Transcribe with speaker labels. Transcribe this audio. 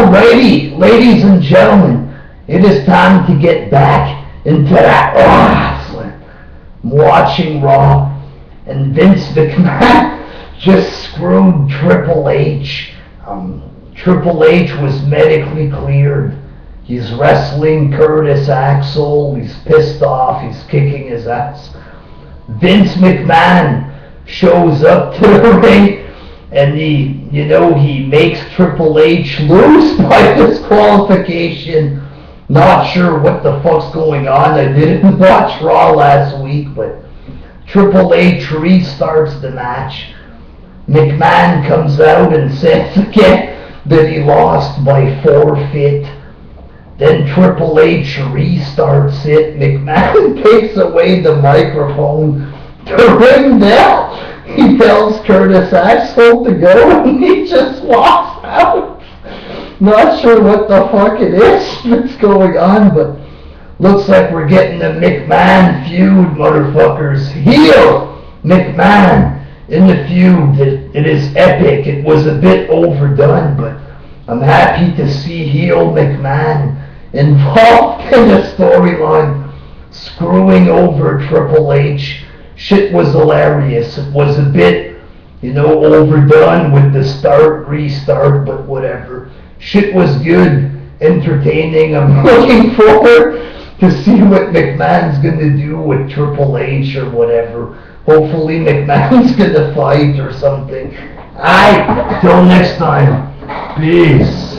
Speaker 1: Alrighty, ladies and gentlemen, it is time to get back into that wrestling. I'm watching Raw, and Vince McMahon just screwed Triple H. Triple H was medically cleared. He's wrestling Curtis Axel. He's pissed off. He's kicking his ass. Vince McMahon shows up to the ring, and he makes Triple H lose by disqualification. Not sure what the fuck's going on. I didn't watch Raw last week, but Triple H restarts the match. McMahon comes out and says again that he lost by forfeit. Then Triple H restarts it. McMahon takes away the microphone to ring bell. He tells Curtis Axel to go, and he just walks out. Not sure what the fuck it is that's going on, but looks like we're getting a McMahon feud, motherfuckers. Heel McMahon in the feud. It is epic. It was a bit overdone, but I'm happy to see heel McMahon involved in the storyline, screwing over Triple H. Shit was hilarious. It was a bit, overdone with the start, restart, but whatever. Shit was good, entertaining. I'm looking forward to see what McMahon's gonna do with Triple H or whatever. Hopefully McMahon's gonna fight or something. Alright, till next time. Peace.